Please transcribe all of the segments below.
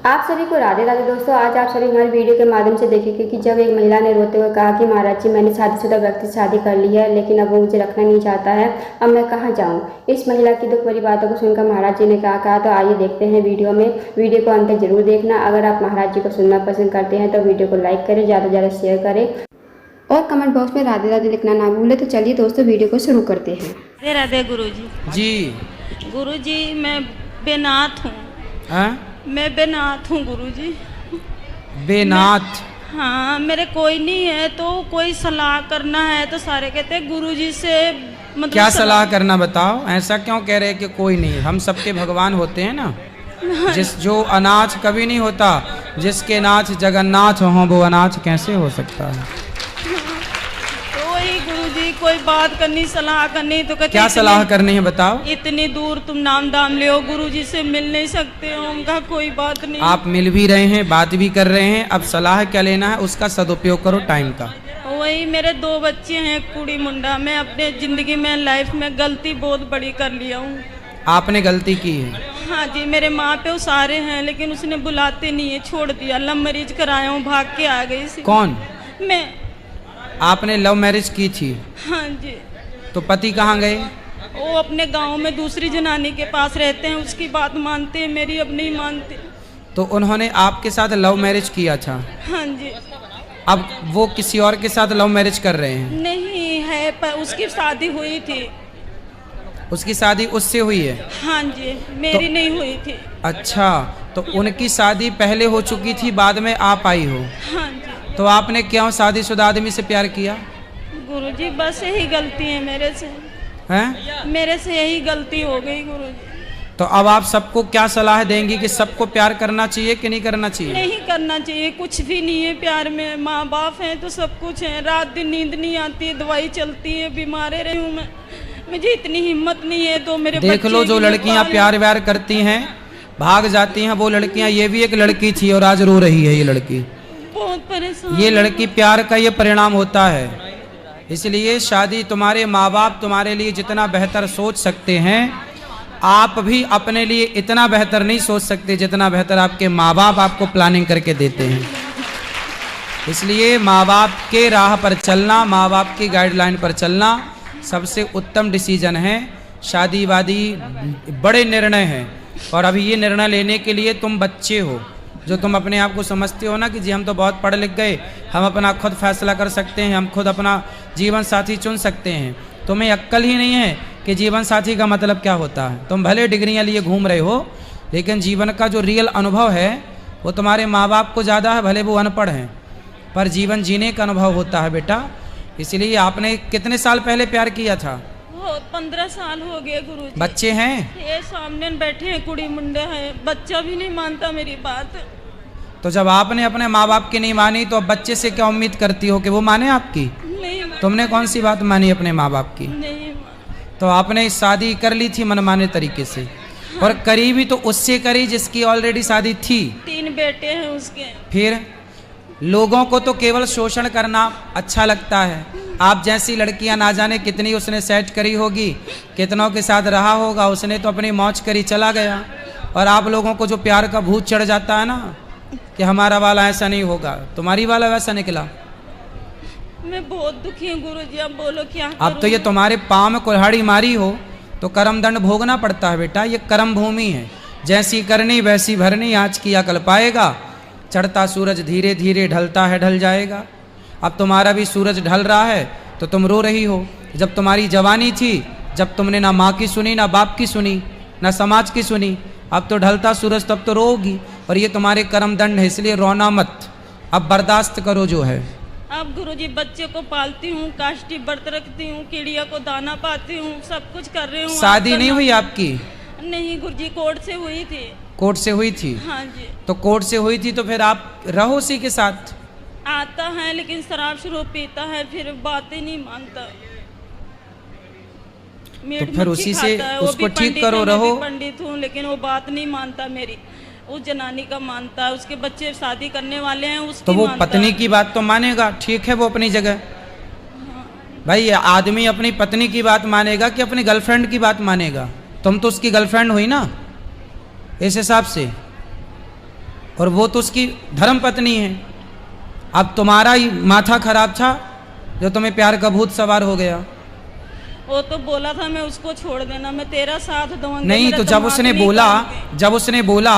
आप सभी को राधे राधे दोस्तों। आज आप सभी हमारी वीडियो के माध्यम से देखेंगे कि जब एक महिला ने रोते हुए कहा कि महाराज जी, मैंने शादीशुदा व्यक्ति से शादी कर ली है, लेकिन अब वो मुझे रखना नहीं चाहता है, अब मैं कहाँ जाऊँ। इस महिला की दुख भरी बातों को सुनकर महाराज जी ने क्या कहा, तो आइए देखते हैं वीडियो में। वीडियो को अंत तक जरूर देखना। अगर आप महाराज जी को सुनना पसंद करते हैं तो वीडियो को लाइक करें, ज़्यादा से ज़्यादा शेयर करें और कमेंट बॉक्स में राधे राधे लिखना ना भूलें। तो चलिए दोस्तों, वीडियो को शुरू करते हैं। राधे राधे गुरुजी। जी गुरुजी, मैं बेनाथ हूँ। मैं बेनाथ हूँ गुरुजी। बेनाथ? हाँ, मेरे कोई नहीं है, तो कोई सलाह करना है तो सारे कहते हैं गुरुजी से। मतलब क्या सलाह करना बताओ? ऐसा क्यों कह रहे हैं कि कोई नहीं? हम सबके भगवान होते हैं ना। जो अनाथ कभी नहीं होता, जिसके नाथ जगन्नाथ हो वो अनाथ कैसे हो सकता है? गुरुजी, कोई बात करनी, सलाह करनी तो कहते क्या सलाह करनी है बताओ? इतनी दूर तुम नाम दाम ले हो, गुरुजी से मिल नहीं सकते हो। उनका कोई बात नहीं। आप मिल भी रहे हैं, बात भी कर रहे हैं, अब सलाह क्या लेना है? उसका सदुपयोग करो टाइम का। वही, मेरे 2 बच्चे हैं, कुड़ी मुंडा। मैं अपने जिंदगी में, लाइफ में गलती बहुत बड़ी कर लिया हूँ। आपने गलती की है? हाँ जी, मेरे माँ पे उसारे हैं, लेकिन उसने बुलाते नहीं है, छोड़ दिया। लव मैरिज कराया हूँ, भाग के आ गई। कौन? मैं। आपने लव मैरिज की थी? हाँ जी। तो पति कहाँ गए? वो अपने गांव में दूसरी जनानी के पास रहते हैं, उसकी बात मानते हैं, मेरी अब नहीं मानते। तो उन्होंने आपके साथ लव मैरिज किया था? हाँ जी। अब वो किसी और के साथ लव मैरिज कर रहे हैं? नहीं है, पर उसकी शादी हुई थी। उसकी शादी उससे हुई है? हाँ जी, मेरी नहीं हुई थी। अच्छा, तो उनकी शादी पहले हो चुकी थी, बाद में आप आई हो? हाँ जी। तो आपने क्यों शादीशुदा आदमी से प्यार किया? गुरुजी, बस यही गलती है मेरे से। हैं? मेरे से यही गलती हो गई गुरुजी। तो अब आप सबको क्या सलाह देंगी कि सबको प्यार करना चाहिए कि नहीं करना चाहिए? नहीं करना चाहिए, कुछ भी नहीं है प्यार में। माँ बाप हैं तो सब कुछ है। रात दिन नींद नहीं आती है, दवाई चलती है, बीमार रही हूँ मैं। मुझे इतनी हिम्मत नहीं है तो मेरे देख लो, जो लड़कियां प्यार व्यार करती हैं, भाग जाती हैं, वो लड़कियां, ये भी एक लड़की थी और आज रो रही है ये लड़की। बहुत परेशान। ये लड़की प्यार का ये परिणाम होता है। इसलिए शादी, तुम्हारे माँ बाप तुम्हारे लिए जितना बेहतर सोच सकते हैं, आप भी अपने लिए इतना बेहतर नहीं सोच सकते जितना बेहतर आपके माँ बाप आपको प्लानिंग करके देते हैं। इसलिए माँ बाप के राह पर चलना, माँ बाप की गाइडलाइन पर चलना सबसे उत्तम डिसीजन है। शादी वादी बड़े निर्णय हैं, और अभी ये निर्णय लेने के लिए तुम बच्चे हो। जो तुम अपने आप को समझते हो ना कि जी हम तो बहुत पढ़ लिख गए, हम अपना खुद फैसला कर सकते हैं, हम खुद अपना जीवन साथी चुन सकते हैं, तुम्हें अक्ल ही नहीं है कि जीवन साथी का मतलब क्या होता है। तुम भले डिग्रियां लिए घूम रहे हो, लेकिन जीवन का जो रियल अनुभव है वो तुम्हारे माँ बाप को ज़्यादा है, भले वो अनपढ़ हैं, पर जीवन जीने का अनुभव होता है बेटा। इसलिए आपने कितने साल पहले प्यार किया था? 15 साल हो गए गुरुजी। बच्चे हैं? ये सामने बैठे हैं, कुड़ी मुंडे हैं, बच्चा भी नहीं मानता मेरी बात। तो जब आपने अपने माँ बाप की नहीं मानी, तो अब बच्चे से क्या उम्मीद करती हो कि वो माने आपकी? नहीं। तुमने कौन सी बात मानी अपने माँ बाप की? नहीं। तो आपने शादी कर ली थी मनमाने तरीके से। हाँ। और करी भी तो उससे करी जिसकी ऑलरेडी शादी थी। 3 बेटे हैं उसके। फिर लोगों को तो केवल शोषण करना अच्छा लगता है। आप जैसी लड़कियां ना जाने कितनी उसने सेट करी होगी, कितनों के साथ रहा होगा, उसने तो अपनी मौज करी चला गया। और आप लोगों को जो प्यार का भूत चढ़ जाता है ना कि हमारा वाला ऐसा नहीं होगा, तुम्हारी वाला वैसा निकला। मैं बहुत दुखी हूँ गुरुजी, अब बोलो क्या करूं? अब तो ये तुम्हारे पाँव में कुल्हाड़ी मारी हो तो कर्म दंड भोगना पड़ता है बेटा। ये कर्म भूमि है, जैसी करनी वैसी भरनी, आज किया कल पाएगा। चढ़ता सूरज धीरे धीरे ढलता है, ढल जाएगा। अब तुम्हारा भी सूरज ढल रहा है तो तुम रो रही हो। जब तुम्हारी जवानी थी, जब तुमने ना माँ की सुनी, ना बाप की सुनी, ना समाज की सुनी, अब तो ढलता सूरज, तब तो रोगी। और ये तुम्हारे कर्म दंड है, इसलिए रोना मत, अब बर्दाश्त करो जो है। अब गुरुजी बच्चे को पालती हूँ, काष्टी व्रत रखती हूँ, चिड़िया को दाना पाती हूँ, सब कुछ कर रही हूँ। शादी नहीं हुई आपकी? नहीं गुरुजी, कोर्ट से हुई थी। कोर्ट से हुई थी? हाँ जी। तो कोर्ट से हुई थी तो फिर आप रहो उसी के साथ? आता है लेकिन शराब शुरू पीता है, फिर बातें नहीं मानता। तो फिर उसी से उसको ठीक करो, रहो। पंडित हूँ लेकिन वो बात नहीं मानता मेरी, उस जनानी का मानता है। उसके बच्चे शादी करने वाले हैं, उसकी तो वो मानता पत्नी है। की बात तो मानेगा, ठीक है, वो अपनी जगह। भाई आदमी अपनी पत्नी की बात मानेगा कि अपनी गर्लफ्रेंड की बात मानेगा? तुम तो उसकी गर्लफ्रेंड हुई ना, इस हिसाब से। और वो तो उसकी धर्म पत्नी है। अब तुम्हारा ही माथा खराब था जो तुम्हें प्यार का भूत सवार हो गया। वो तो बोला था मैं उसको छोड़ देना, मैं तेरा साथ दूंगी। नहीं तो जब उसने बोला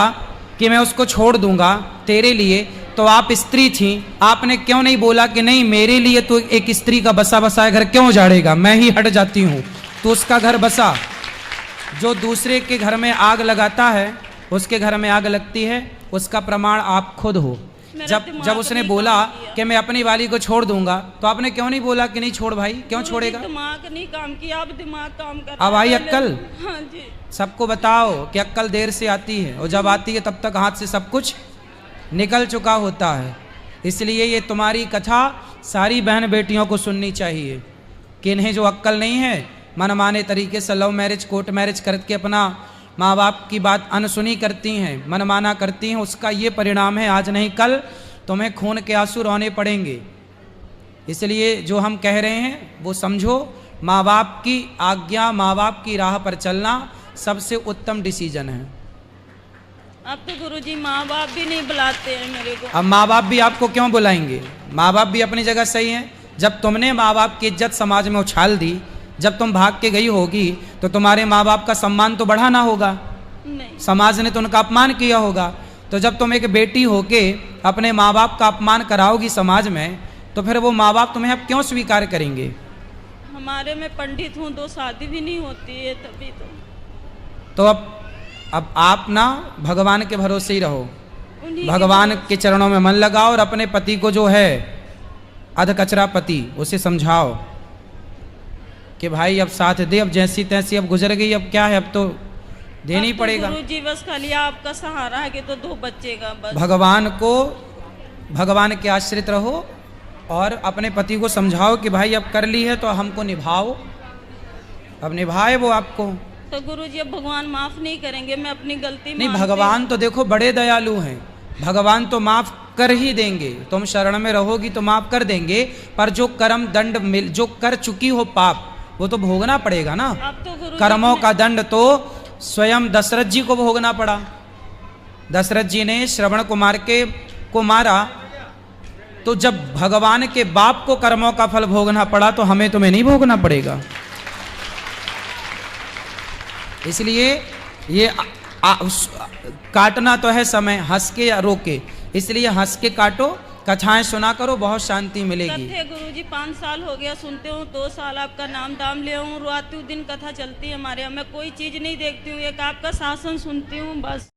कि मैं उसको छोड़ दूंगा तेरे लिए, तो आप स्त्री थी, आपने क्यों नहीं बोला कि नहीं मेरे लिए तो एक स्त्री का बसा बसाया घर क्यों उजाड़ेगा, मैं ही हट जाती हूँ। तो उसका घर बसा। जो दूसरे के घर में आग लगाता है उसके घर में आग लगती है, उसका प्रमाण आप खुद हो। जब उसने बोला कि मैं अपनी वाली को छोड़ दूंगा, तो आपने क्यों नहीं बोला कि नहीं छोड़ भाई, क्यों छोड़ेगा? दिमाग नहीं काम किया, अब दिमाग काम कर। अब आई अक्कल? हाँ जी। सबको बताओ कि अक्कल देर से आती है, और जब आती है तब तक हाथ से सब कुछ निकल चुका होता है। इसलिए ये तुम्हारी कथा सारी बहन बेटियों को सुननी चाहिए कि इन्हें जो अक्कल नहीं है, मनमाने तरीके से लव मैरिज कोर्ट मैरिज करके अपना माँ बाप की बात अनसुनी करती हैं, मनमाना करती हैं, उसका ये परिणाम है आज नहीं कल तुम्हें खून के आंसू रोने पड़ेंगे। इसलिए जो हम कह रहे हैं वो समझो, माँ बाप की आज्ञा, माँ बाप की राह पर चलना सबसे उत्तम डिसीजन है। अब तो गुरुजी माँ बाप भी नहीं बुलाते हैं मेरे को। अब माँ बाप भी आपको क्यों बुलाएंगे? माँ बाप भी अपनी जगह सही है। जब तुमने माँ बाप की इज्जत समाज में उछाल दी, जब तुम भाग के गई होगी, तो तुम्हारे माँ बाप का सम्मान तो बढ़ा ना होगा? नहीं। समाज ने तो उनका अपमान किया होगा। तो जब तुम एक बेटी होके अपने माँ बाप का अपमान कराओगी समाज में, तो फिर वो माँ बाप तुम्हें अब क्यों स्वीकार करेंगे? हमारे में पंडित हूँ, 2 शादी भी नहीं होती है तभी तो अब आप ना भगवान के भरोसे ही रहो, भगवान के चरणों में मन लगाओ, और अपने पति को जो है अधकचरा पति, उसे समझाओ कि भाई अब साथ दे, अब जैसी तैसी अब गुजर गई, अब क्या है, अब तो देना ही पड़ेगा। गुरुजी बस खाली आपका सहारा है कि तो 2 बच्चे का बस। भगवान के आश्रित रहो, और अपने पति को समझाओ कि भाई अब कर ली है तो हमको निभाओ, अब निभाए वो आपको। तो गुरुजी अब भगवान माफ नहीं करेंगे? मैं अपनी गलती नहीं, भगवान तो देखो बड़े दयालु हैं, भगवान तो माफ कर ही देंगे। तुम शरण में रहोगी तो माफ कर देंगे, पर जो कर्म दंड जो कर चुकी हो पाप, वो तो भोगना पड़ेगा ना। तो कर्मों का दंड तो स्वयं दशरथ जी को भोगना पड़ा। दशरथ जी ने श्रवण कुमार को मारा, तो जब भगवान के बाप को कर्मों का फल भोगना पड़ा, तो हमें तुम्हें नहीं भोगना पड़ेगा? इसलिए ये काटना तो है समय, हंस के या रो के, इसलिए हंस के काटो, कथाएं सुना करो, बहुत शांति मिलेगी। कथे गुरुजी 5 साल हो गया सुनते हूँ, 2 साल आपका नाम दाम ले हूँ, रात दिन कथा चलती है हमारे यहाँ। मैं कोई चीज नहीं देखती हूँ, एक आपका शासन सुनती हूँ बस।